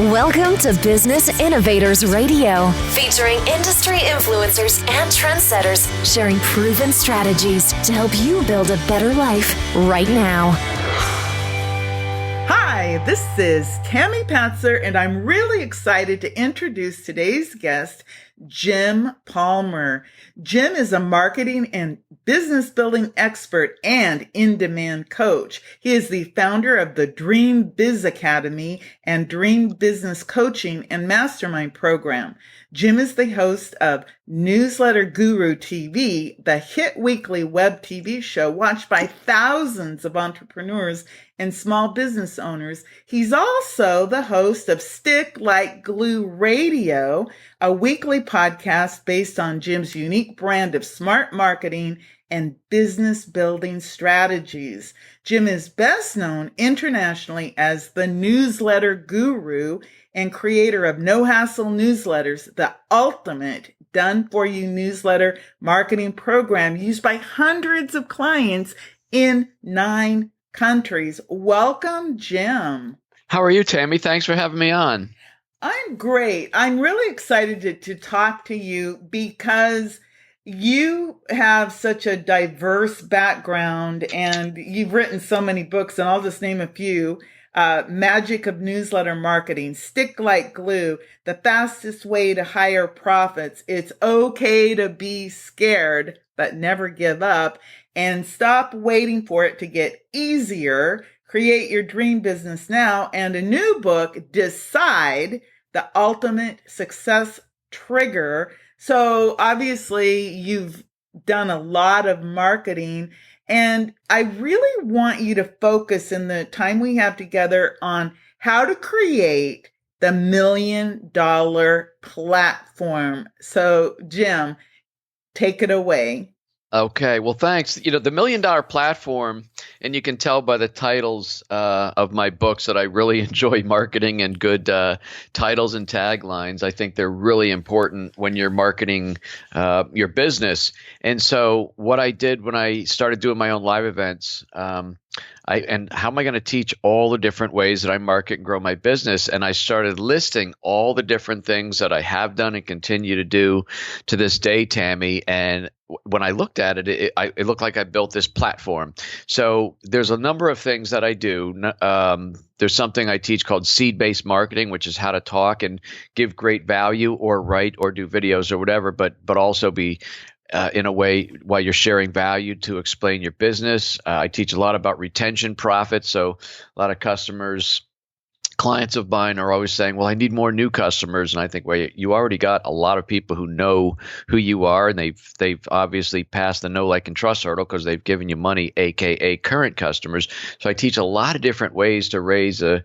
Welcome to Business Innovators Radio, featuring industry influencers and trendsetters sharing proven strategies to help you build a better life right now. Hi, this is Tammy Patzer, and I'm really excited to introduce today's guest, Jim Palmer. Jim is a marketing and business building expert and in-demand coach. He is the founder of the Dream Biz Academy and Dream Business Coaching and Mastermind program. Jim is the host of Newsletter Guru TV, the hit weekly web TV show watched by thousands of entrepreneurs and small business owners. He's also the host of Stick Like Glue Radio, a weekly podcast based on Jim's unique brand of smart marketing and business building strategies. Jim is best known internationally as the Newsletter Guru and creator of No Hassle Newsletters, the ultimate done-for-you newsletter marketing program used by hundreds of clients in 9 countries. Welcome, Jim. How are you, Tammy? Thanks for having me on. I'm great. I'm really excited to talk to you because you have such a diverse background and you've written so many books, and I'll just name a few. Magic of Newsletter Marketing, Stick Like Glue, The Fastest Way to Higher Profits, It's Okay to Be Scared, but Never Give Up, and Stop Waiting for It to Get Easier, Create Your Dream Business Now, and a new book, Decide, The Ultimate Success Trigger. So obviously you've done a lot of marketing, and I really want you to focus in the time we have together on how to create the $1 million platform. So Jim, take it away. Okay, well, thanks. The $1 Million Platform, and you can tell by the titles of my books that I really enjoy marketing and good titles and taglines. I think they're really important when you're marketing your business. And so what I did when I started doing my own live events, and how am I going to teach all the different ways that I market and grow my business? And I started listing all the different things that I have done and continue to do to this day, Tammy. And when I looked at it, it looked like I built this platform. So there's a number of things that I do. There's something I teach called seed-based marketing, which is how to talk and give great value or write or do videos or whatever, but also be in a way while you're sharing value to explain your business. I teach a lot about retention profits. So a lot of clients of mine are always saying, well, I need more new customers. And I think, well, you already got a lot of people who know who you are, and they've obviously passed the know, like, and trust hurdle because they've given you money, AKA current customers. So I teach a lot of different ways to raise a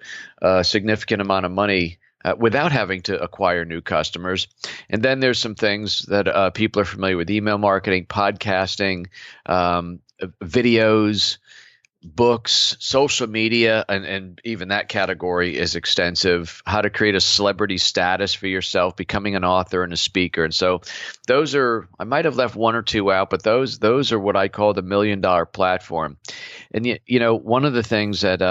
significant amount of money without having to acquire new customers. And then there's some things that people are familiar with: email marketing, podcasting, videos, books, social media, and even that category is extensive. How to create a celebrity status for yourself, becoming an author and a speaker. And so those are, I might have left one or two out, but those are what I call the $1 Million Platform. And one of the things that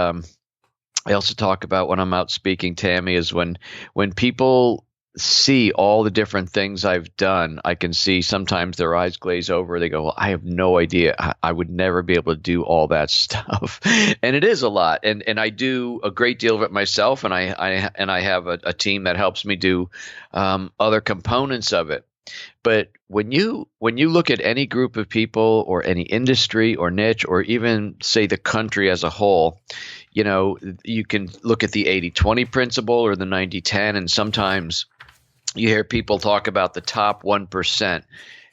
I also talk about when I'm out speaking, Tammy, is when people see all the different things I've done, I can see sometimes their eyes glaze over. They go, well, I have no idea. I would never be able to do all that stuff. And it is a lot. And I do a great deal of it myself. And I have a team that helps me do other components of it. But when you look at any group of people or any industry or niche, or even say the country as a whole, you can look at the 80-20 principle or the 90-10, and sometimes you hear people talk about the top 1%.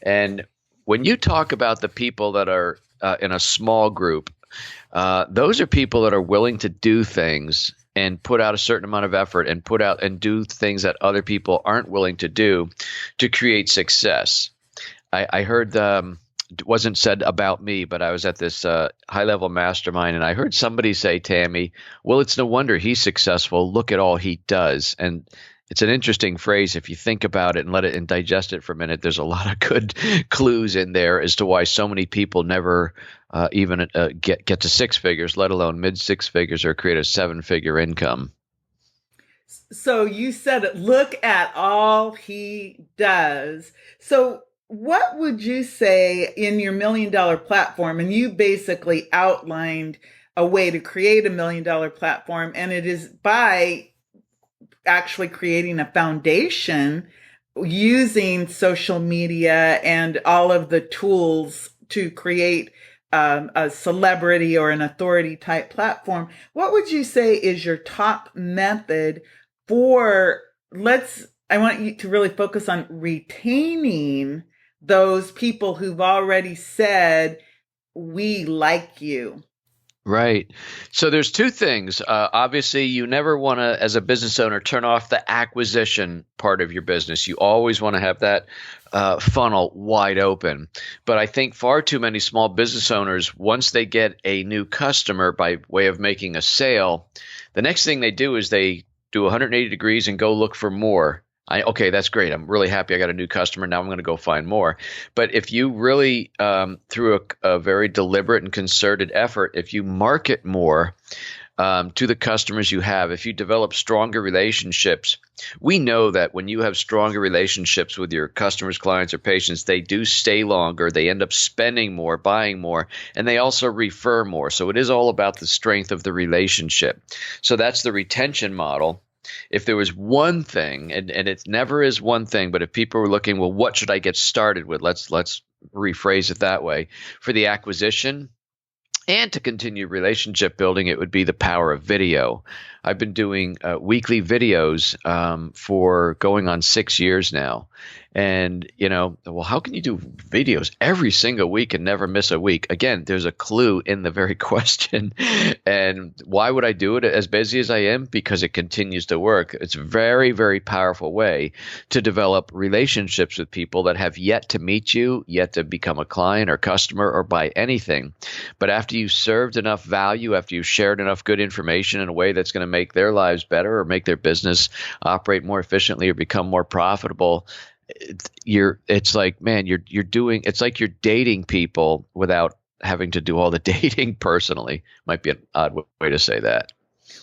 And when you talk about the people that are in a small group, those are people that are willing to do things and put out a certain amount of effort and put out and do things that other people aren't willing to do to create success. I heard it wasn't said about me, but I was at this high-level mastermind, and I heard somebody say, Tammy, well, it's no wonder he's successful. Look at all he does. And it's an interesting phrase if you think about it and let it and digest it for a minute. There's a lot of good clues in there as to why so many people never even get to 6 figures, let alone mid 6 figures, or create a 7-figure income. So you said it, look at all he does. So what would you say in your $1 million platform? And you basically outlined a way to create a $1 million platform, and it is by actually creating a foundation using social media and all of the tools to create a celebrity or an authority type platform. What would you say is your top method for, I want you to really focus on retaining those people who've already said, we like you? Right. So there's two things. Obviously, you never want to, as a business owner, turn off the acquisition part of your business. You always want to have that funnel wide open. But I think far too many small business owners, once they get a new customer by way of making a sale, the next thing they do is they do 180 degrees and go look for more. Okay, that's great. I'm really happy I got a new customer. Now I'm going to go find more. But if you really, through a very deliberate and concerted effort, if you market more to the customers you have, if you develop stronger relationships, we know that when you have stronger relationships with your customers, clients, or patients, they do stay longer. They end up spending more, buying more, and they also refer more. So it is all about the strength of the relationship. So that's the retention model. If there was one thing, and it never is one thing, but if people were looking, well, what should I get started with? Let's rephrase it that way. For the acquisition and to continue relationship building, it would be the power of video. I've been doing weekly videos for going on 6 years now. And, well, how can you do videos every single week and never miss a week? Again, there's a clue in the very question. And why would I do it as busy as I am? Because it continues to work. It's a very, very powerful way to develop relationships with people that have yet to meet you, yet to become a client or customer or buy anything. But after you've served enough value, after you've shared enough good information in a way that's going to make their lives better or make their business operate more efficiently or become more profitable, it's like you're dating people without having to do all the dating personally. Might be an odd way to say that.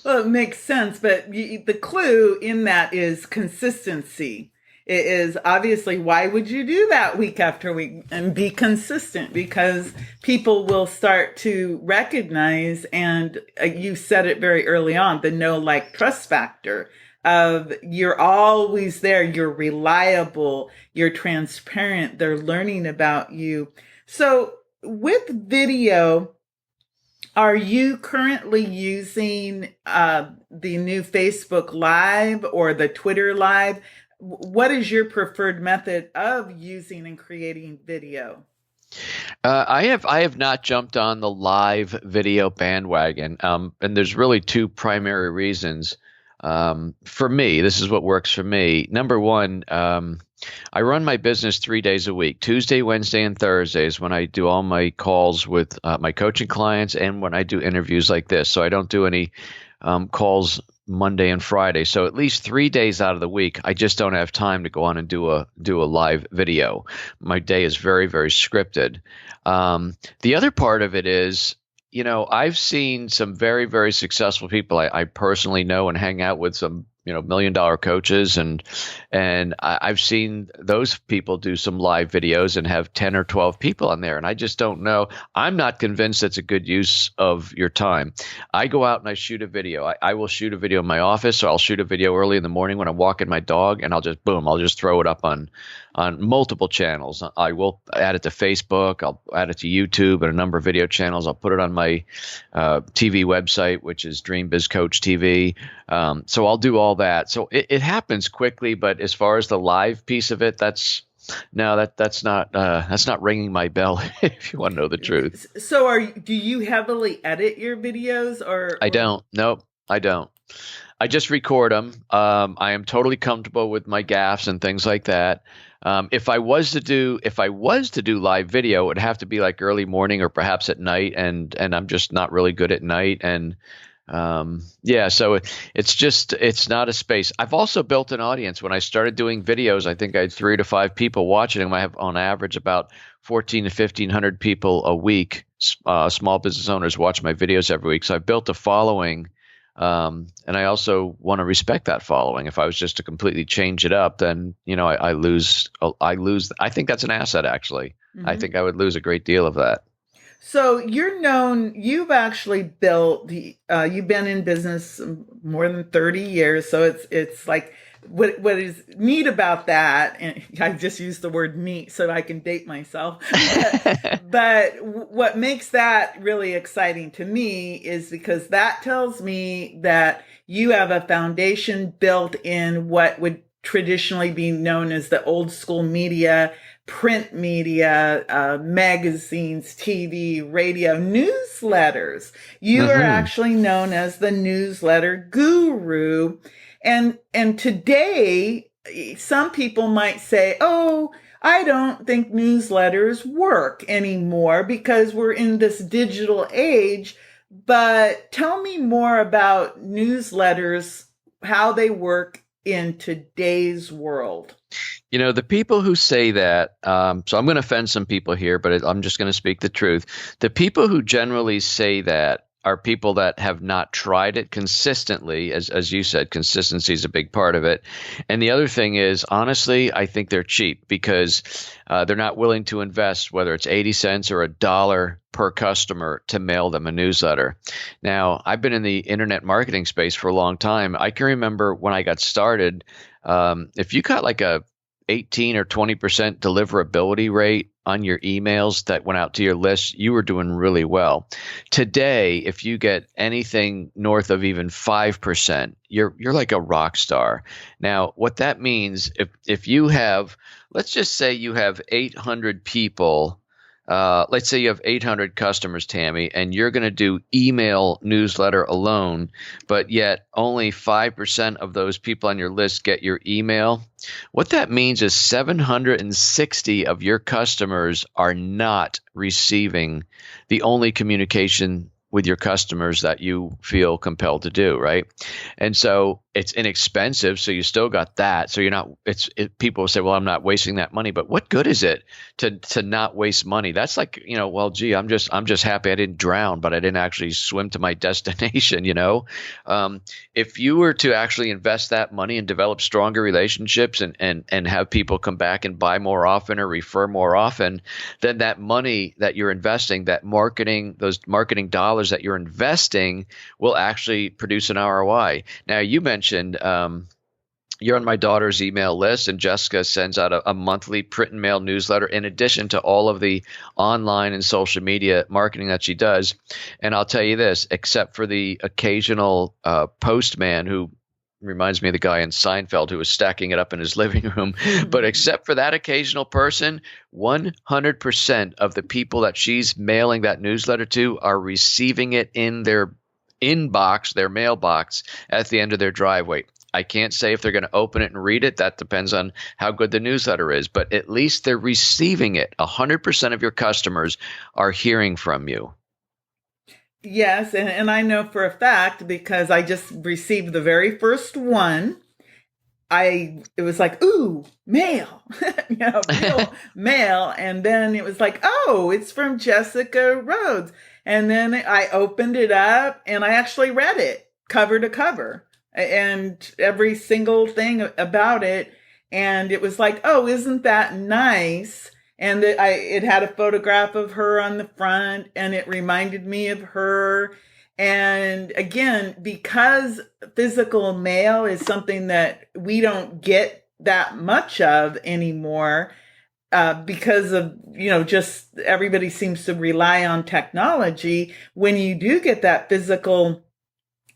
Well, it makes sense, but the clue in that is consistency. It is obviously, why would you do that week after week and be consistent? Because people will start to recognize, and you said it very early on, the know, like, trust factor of you're always there, you're reliable, you're transparent, they're learning about you. So with video, are you currently using the new Facebook Live or the Twitter Live? What is your preferred method of using and creating video? I have not jumped on the live video bandwagon, and there's really two primary reasons. For me, this is what works for me. Number one, I run my business 3 days a week, Tuesday, Wednesday, and Thursdays, when I do all my calls with my coaching clients and when I do interviews like this. So I don't do any calls Monday and Friday. So at least 3 days out of the week, I just don't have time to go on and do a live video. My day is very, very scripted. The other part of it is, I've seen some very, very successful people. I personally know and hang out with some, $1 million coaches, and I've seen those people do some live videos and have 10 or 12 people on there. And I just don't know. I'm not convinced it's a good use of your time. I go out and I shoot a video. I will shoot a video in my office, or I'll shoot a video early in the morning when I'm walking my dog, and I'll just throw it up on multiple channels. I will add it to Facebook. I'll add it to YouTube and a number of video channels. I'll put it on my TV website, which is Dream Biz Coach TV. So I'll do all that. So it happens quickly, but as far as the live piece of it, that's not ringing my bell. If you want to know the truth. So do you heavily edit your videos, or? I don't. Nope, I don't. I just record them. I am totally comfortable with my gaffes and things like that. If I was to do live video, it would have to be like early morning or perhaps at night, and I'm just not really good at night. And so it's not a space. I've also built an audience. When I started doing videos, I think I had 3 to 5 people watching them. I have on average about 14 to 1,500 people a week. Small business owners watch my videos every week. So I built a following And I also want to respect that following. If I was just to completely change it up, then, I lose. I think that's an asset, actually. I think I would lose a great deal of that. So you've actually you've been in business more than 30 years. So it's like, what is neat about that, and I just use the word neat so that I can date myself. But what makes that really exciting to me is because that tells me that you have a foundation built in what would traditionally be known as the old school media, print media, magazines, TV, radio, newsletters. You are actually known as the newsletter guru. And today, some people might say, oh, I don't think newsletters work anymore because we're in this digital age. But tell me more about newsletters, how they work in today's world. The people who say that, so I'm going to offend some people here, but I'm just going to speak the truth. The people who generally say that are people that have not tried it consistently. As you said, consistency is a big part of it. And the other thing is, honestly, I think they're cheap because they're not willing to invest, whether it's 80 cents or $1 per customer to mail them a newsletter. Now, I've been in the internet marketing space for a long time. I can remember when I got started, if you got like a 18 or 20% deliverability rate on your emails that went out to your list, you were doing really well. Today, if you get anything north of even 5%, you're like a rock star. Now, what that means, if you have, let's just say you have 800 people, let's say you have 800 customers, Tammy, and you're going to do email newsletter alone, but yet only 5% of those people on your list get your email. What that means is 760 of your customers are not receiving the only communication with your customers that you feel compelled to do, right? And so it's inexpensive, so you still got that. So you're not. People say, "Well, I'm not wasting that money," but what good is it to not waste money? That's like, well, gee, I'm just happy I didn't drown, but I didn't actually swim to my destination. If you were to actually invest that money and develop stronger relationships and have people come back and buy more often or refer more often, then that money that you're investing, those marketing dollars that you're investing, will actually produce an ROI. Now, you mentioned you're on my daughter's email list, and Jessica sends out a monthly print and mail newsletter in addition to all of the online and social media marketing that she does. And I'll tell you this, except for the occasional postman who reminds me of the guy in Seinfeld who was stacking it up in his living room. But except for that occasional person, 100% of the people that she's mailing that newsletter to are receiving it in their inbox, their mailbox, at the end of their driveway. I can't say if they're going to open it and read it. That depends on how good the newsletter is. But at least they're receiving it. 100% of your customers are hearing from you. Yes, and I know for a fact because I just received the very first one. It was like, ooh, mail, mail. And then it was like, oh, it's from Jessica Rhodes. And then I opened it up and I actually read it cover to cover and every single thing about it. And it was like, oh, isn't that nice? And it had a photograph of her on the front and it reminded me of her. And again, because physical mail is something that we don't get that much of anymore, because of, just everybody seems to rely on technology. When you do get that physical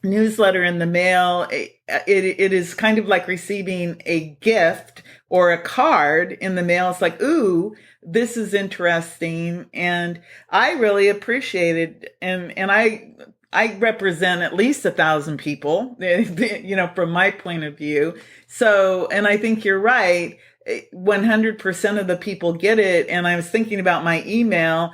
newsletter in the mail, it is kind of like receiving a gift or a card in the mail. It's like, ooh, this is interesting. And I really appreciate it. And I represent at least 1,000 people, from my point of view. So, and I think you're right. 100% of the people get it. And I was thinking about my email,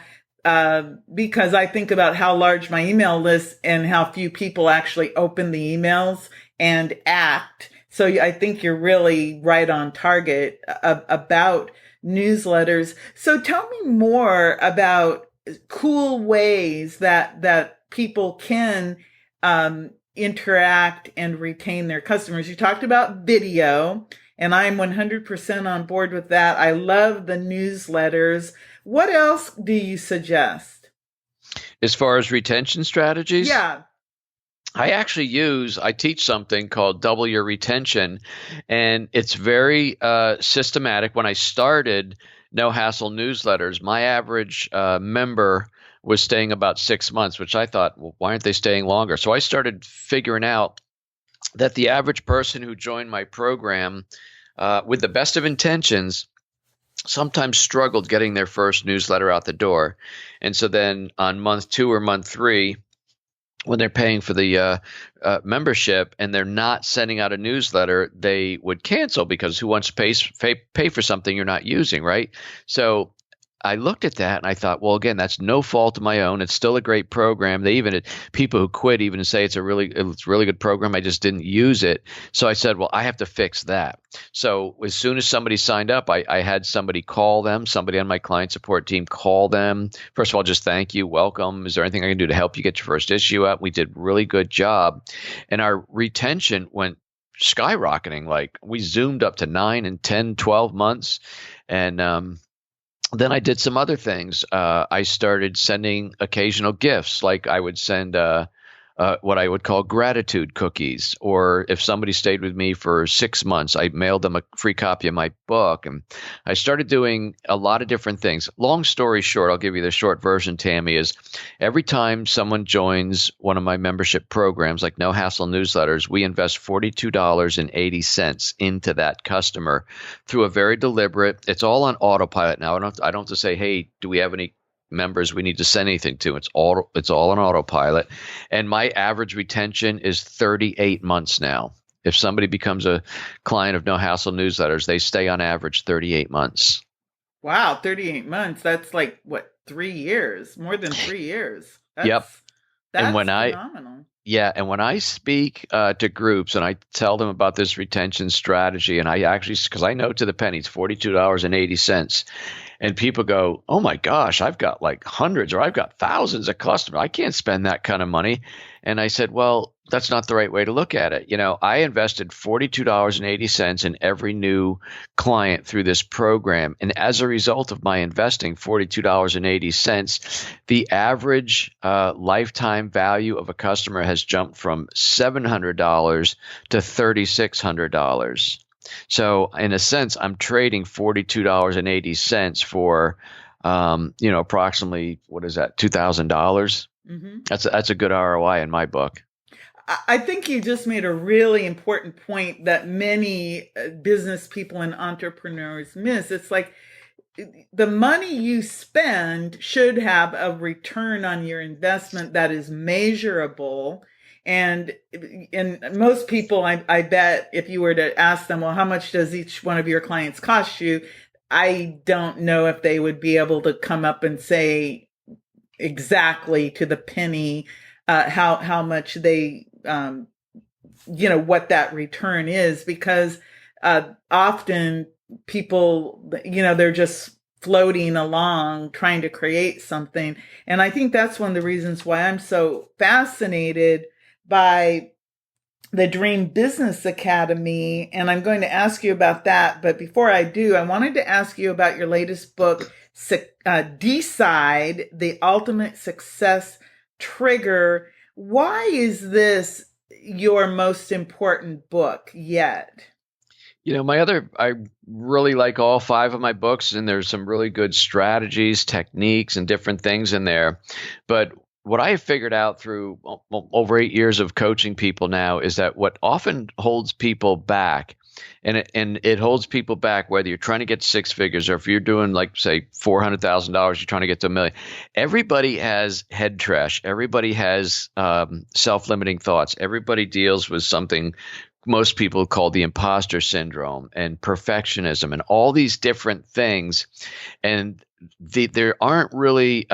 because I think about how large my email list and how few people actually open the emails and act. So I think you're really right on target about newsletters. So tell me more about cool ways that people can interact and retain their customers. You talked about video, and I'm 100% on board with that. I love the newsletters. What else do you suggest? As far as retention strategies? Yeah. I teach something called Double Your Retention, and it's very systematic. When I started No Hassle newsletters, my average member was staying about 6 months, which I thought, well, why aren't they staying longer? So I started figuring out that the average person who joined my program with the best of intentions sometimes struggled getting their first newsletter out the door. And so then on month 2 or month 3, when they're paying for the membership and they're not sending out a newsletter, they would cancel, because who wants to pay for something you're not using, right? So I looked at that and I thought, well, again, that's no fault of my own. It's still a great program. People who quit even say it's a really good program. I just didn't use it. So I said, well, I have to fix that. So as soon as somebody signed up, I had somebody call them, somebody on my client support team call them. First of all, just thank you, welcome. Is there anything I can do to help you get your first issue out? We did a really good job. And our retention went skyrocketing. Like, we zoomed up to 9 and 10, 12 months. And then I did some other things. I started sending occasional gifts, like I would send what I would call gratitude cookies. Or if somebody stayed with me for 6 months, I mailed them a free copy of my book. And I started doing a lot of different things. Long story short, I'll give you the short version, Tammy, is every time someone joins one of my membership programs, like No Hassle newsletters, we invest $42.80 into that customer through a very deliberate, it's all on autopilot now. I don't have to say, hey, do we have any members we need to send anything to? It's all on autopilot. And my average retention is 38 months now. If somebody becomes a client of No Hassle newsletters, they stay on average 38 months. Wow, 38 months. That's like, what, 3 years? More than 3 years. Yep. That's and when phenomenal. And when I speak to groups and I tell them about this retention strategy, and I actually, because I know to the penny, it's $42.80. And people go, oh my gosh, I've got like hundreds or I've got thousands of customers. I can't spend that kind of money. And I said, well, that's not the right way to look at it. I invested $42.80 in every new client through this program. And as a result of my investing $42.80, the average lifetime value of a customer has jumped from $700 to $3,600. So in a sense, I'm trading $42.80 for, approximately, what is that, $2,000? Mm-hmm. That's a good ROI in my book. I think you just made a really important point that many business people and entrepreneurs miss. It's like the money you spend should have a return on your investment that is measurable. And most people, I bet, if you were to ask them, well, how much does each one of your clients cost you? I don't know if they would be able to come up and say exactly to the penny how much they, what that return is, because often people, they're just floating along trying to create something. And I think that's one of the reasons why I'm so fascinated by the Dream Business Academy. And I'm going to ask you about that. But before I do, I wanted to ask you about your latest book, Decide, The Ultimate Success Trigger. Why is this your most important book yet? I really like all 5 of my books, and there's some really good strategies, techniques, and different things in there. But what I have figured out through over 8 years of coaching people now is that what often holds people back, and it holds people back whether you're trying to get 6 figures or if you're doing, like, say, $400,000, you're trying to get to $1 million. Everybody has head trash. Everybody has self-limiting thoughts. Everybody deals with something most people call the imposter syndrome and perfectionism and all these different things. And they aren't really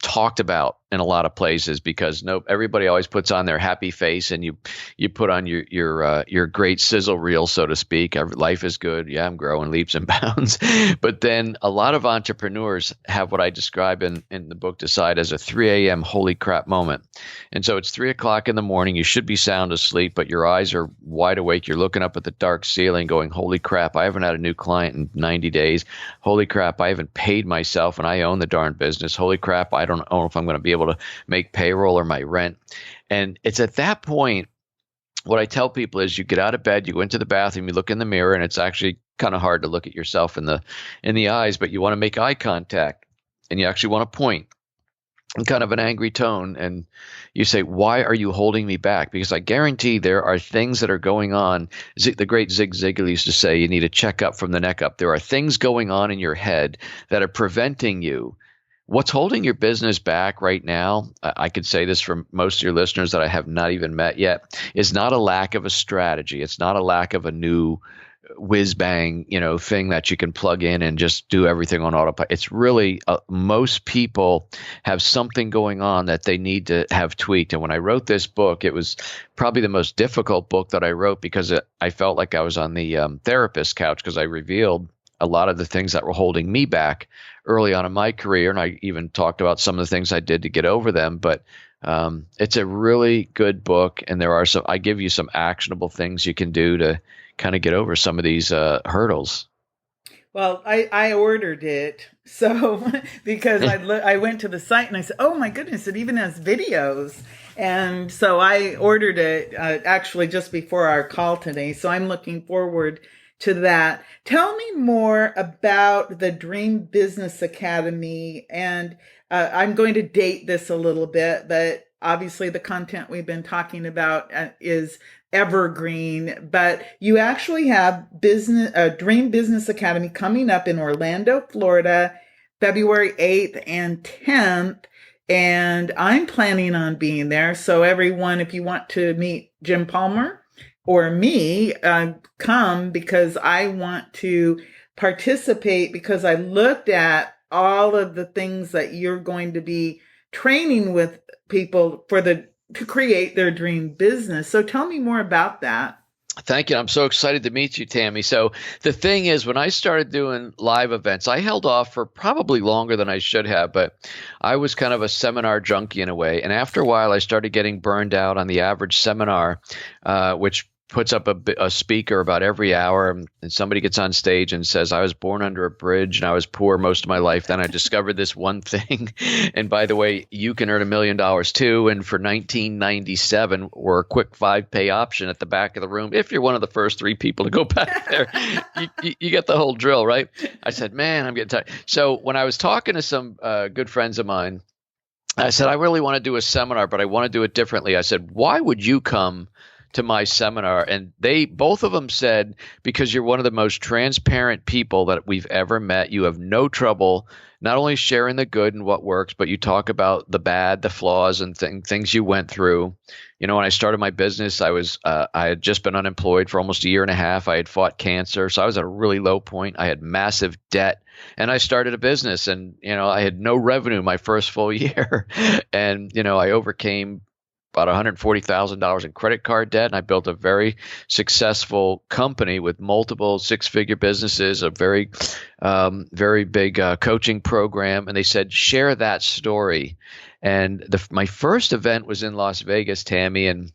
talked about in a lot of places because everybody always puts on their happy face, and you put on your great sizzle reel, so to speak. Life is good. Yeah, I'm growing leaps and bounds. But then a lot of entrepreneurs have what I describe in the book Decide as a 3 a.m. holy crap moment. And so it's 3 o'clock in the morning. You should be sound asleep, but your eyes are wide awake. You're looking up at the dark ceiling going, holy crap, I haven't had a new client in 90 days. Holy crap, I haven't paid myself and I own the darn business. Holy crap, I don't know if I'm going to be able to make payroll or my rent. And it's at that point, what I tell people is you get out of bed, you go into the bathroom, you look in the mirror, and it's actually kind of hard to look at yourself in the eyes, but you want to make eye contact and you actually want to point in kind of an angry tone. And you say, why are you holding me back? Because I guarantee there are things that are going on. The great Zig Ziglar used to say, you need a checkup from the neck up. There are things going on in your head that are preventing you. What's holding your business back right now, I could say this for most of your listeners that I have not even met yet, is not a lack of a strategy. It's not a lack of a new whiz bang, thing that you can plug in and just do everything on autopilot. It's really most people have something going on that they need to have tweaked. And when I wrote this book, it was probably the most difficult book that I wrote because I felt like I was on the therapist couch because I revealed a lot of the things that were holding me back early on in my career. And I even talked about some of the things I did to get over them. But it's a really good book. And I give you some actionable things you can do to kind of get over some of these hurdles. Well, I ordered it. So because I went to the site and I said, oh my goodness, it even has videos. And so I ordered it actually just before our call today. So I'm looking forward to that. Tell me more about the Dream Business Academy. And I'm going to date this a little bit, but obviously the content we've been talking about is evergreen, but you actually have Dream Business Academy coming up in Orlando, Florida, February 8th and 10th. And I'm planning on being there. So everyone, if you want to meet Jim Palmer or me, come, because I want to participate, because I looked at all of the things that you're going to be training with people to create their dream business. So tell me more about that. Thank you. I'm so excited to meet you, Tammy. So the thing is, when I started doing live events, I held off for probably longer than I should have, but I was kind of a seminar junkie in a way. And after a while, I started getting burned out on the average seminar, which puts up a speaker about every hour, and somebody gets on stage and says, I was born under a bridge and I was poor most of my life. Then I discovered this one thing. And by the way, you can earn $1 million too. And for $19.97 or a quick 5-pay option at the back of the room, if you're one of the first 3 people to go back there, you get the whole drill, right? I said, man, I'm getting tired. So when I was talking to some good friends of mine, I said, I really want to do a seminar, but I want to do it differently. I said, why would you come to my seminar? And both of them said, because you're one of the most transparent people that we've ever met. You have no trouble not only sharing the good and what works, but you talk about the bad, the flaws, and things you went through. When I started my business, I had just been unemployed for almost a year and a half. I had fought cancer, so I was at a really low point. I had massive debt, and I started a business, and I had no revenue my first full year, and I overcame about $140,000 in credit card debt. And I built a very successful company with multiple 6-figure businesses, a very, very big coaching program. And they said, share that story. And my first event was in Las Vegas, Tammy, and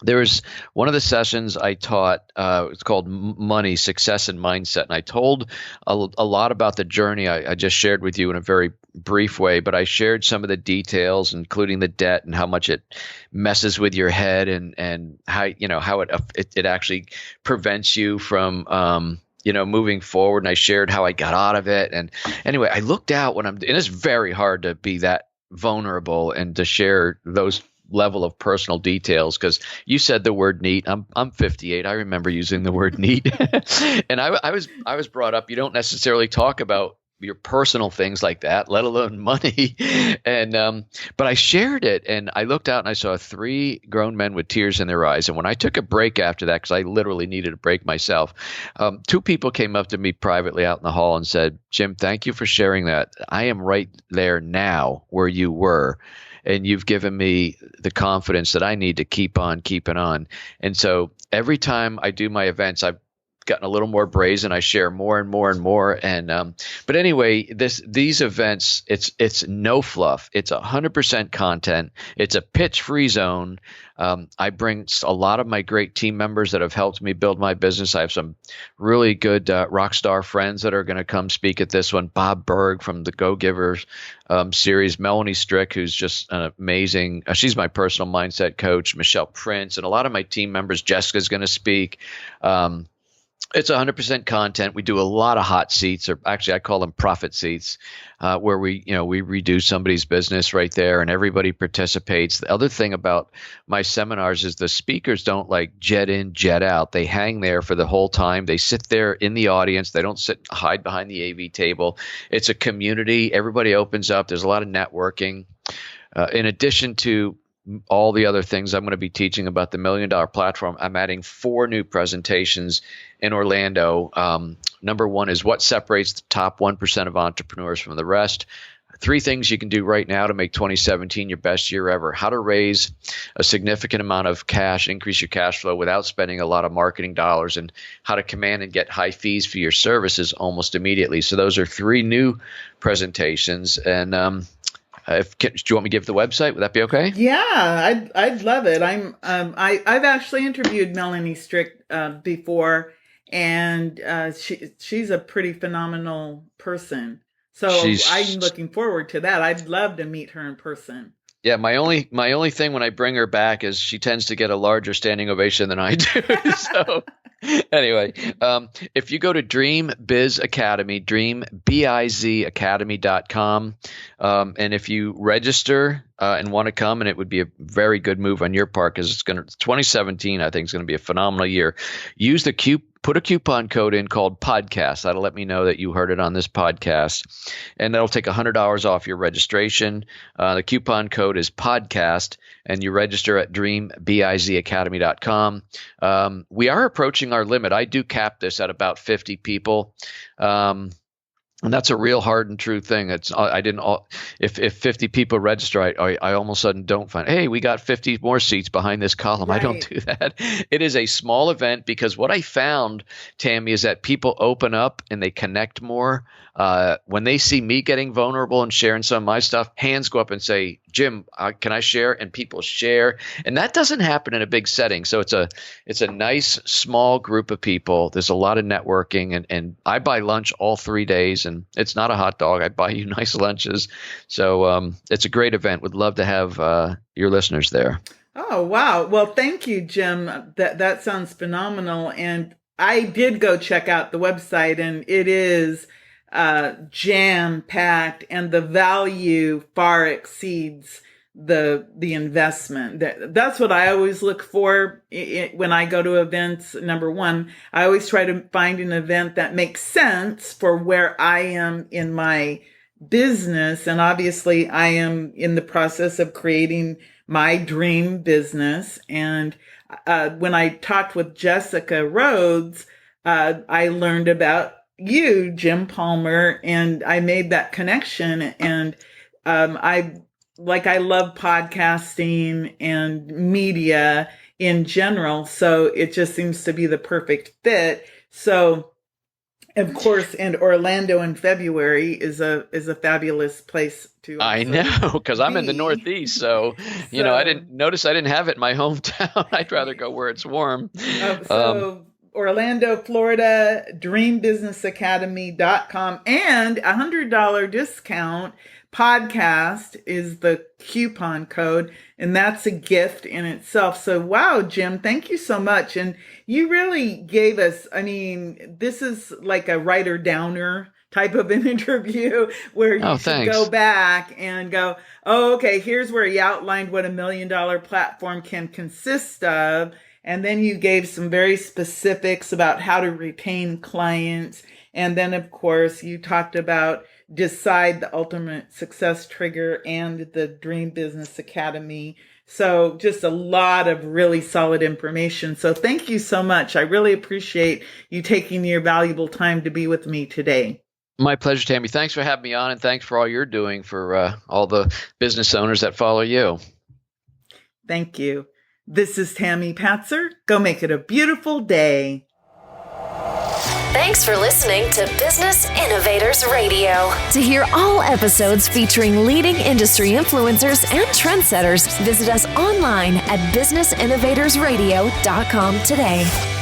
there was one of the sessions I taught, it's called Money, Success, and Mindset. And I told a lot about the journey I just shared with you in a very brief way, but I shared some of the details, including the debt and how much it messes with your head, and how, how it actually prevents you from, moving forward. And I shared how I got out of it. And anyway, I looked out and it's very hard to be that vulnerable and to share those level of personal details, because you said the word neat. I'm 58. I remember using the word neat. And I was brought up, you don't necessarily talk about your personal things like that, let alone money. And but I shared it, and I looked out and I saw 3 grown men with tears in their eyes. And when I took a break after that, because I literally needed a break myself, 2 people came up to me privately out in the hall and said, Jim, thank you for sharing that. I am right there now where you were. and you've given me the confidence that I need to keep on keeping on. And so every time I do my events, I've gotten a little more brazen. I share more and more and more. And but anyway, these events, it's no fluff. It's 100% content. It's a pitch-free zone. I bring a lot of my great team members that have helped me build my business. I have some really good rock star friends that are going to come speak at this one. Bob Berg from the Go Givers series, Melanie Strick, who's just an amazing. She's my personal mindset coach. Michelle Prince, and a lot of my team members. Jessica's going to speak. It's 100% content. We do a lot of hot seats, or actually I call them profit seats, where we redo somebody's business right there and everybody participates. The other thing about my seminars is the speakers don't like jet in, jet out. They hang there for the whole time. They sit there in the audience. They don't hide behind the AV table. It's a community. Everybody opens up. There's a lot of networking. In addition to all the other things I'm going to be teaching about the $1 Million Platform, I'm adding 4 new presentations in Orlando. Number one is what separates the top 1% of entrepreneurs from the rest. 3 things you can do right now to make 2017 your best year ever. How to raise a significant amount of cash, increase your cash flow without spending a lot of marketing dollars, and how to command and get high fees for your services almost immediately. So those are 3 new presentations. And do you want me to give the website? Would that be okay? Yeah, I'd love it. I've actually interviewed Melanie Strick before, and she's a pretty phenomenal person. So I'm looking forward to that. I'd love to meet her in person. Yeah, my only thing when I bring her back is she tends to get a larger standing ovation than I do. So anyway, if you go to Dream Biz Academy, dreambizacademy.com, and if you register and want to come, and it would be a very good move on your part because 2017, I think, is going to be a phenomenal year. Put a coupon code in called podcast. That'll let me know that you heard it on this podcast, and that'll take $100 off your registration. The coupon code is podcast, and you register at dreambizacademy.com. We are approaching our limit. I do cap this at about 50 people. And that's a real hard and true thing. If 50 people register, I almost sudden don't find, hey, we got 50 more seats behind this column. Right. I don't do that. It is a small event because what I found, Tammy, is that people open up and they connect more. When they see me getting vulnerable and sharing some of my stuff, hands go up and say, Jim, can I share? And people share. And that doesn't happen in a big setting. So it's a nice small group of people. There's a lot of networking, and I buy lunch all 3 days, and it's not a hot dog. I buy you nice lunches. So it's a great event. Would love to have your listeners there. Oh, wow. Well, thank you, Jim. That sounds phenomenal. And I did go check out the website, and it is jam-packed, and the value far exceeds the investment. That's what I always look for when I go to events. Number one, I always try to find an event that makes sense for where I am in my business. And obviously I am in the process of creating my dream business. And when I talked with Jessica Rhodes, I learned about you, Jim Palmer, and I made that connection. And I love podcasting and media in general, so it just seems to be the perfect fit. So, of course, and Orlando in February is a fabulous place to. I know, because I'm in the Northeast, so I didn't have it in my hometown. I'd rather go where it's warm. Orlando, Florida, dreambusinessacademy.com, and $100 discount. Podcast is the coupon code, and that's a gift in itself. So, wow, Jim, thank you so much. And you really gave us, this is like a writer downer type of an interview where you should go back and go, oh, okay, here's where he outlined what $1 million platform can consist of. And then you gave some very specifics about how to retain clients. And then, of course, you talked about Decide, the ultimate success trigger, and the Dream Business Academy. So just a lot of really solid information. So thank you so much. I really appreciate you taking your valuable time to be with me today. My pleasure, Tammy. Thanks for having me on, and thanks for all you're doing for all the business owners that follow you. Thank you. This is Tammy Patzer. Go make it a beautiful day. Thanks for listening to Business Innovators Radio. To hear all episodes featuring leading industry influencers and trendsetters, visit us online at businessinnovatorsradio.com today.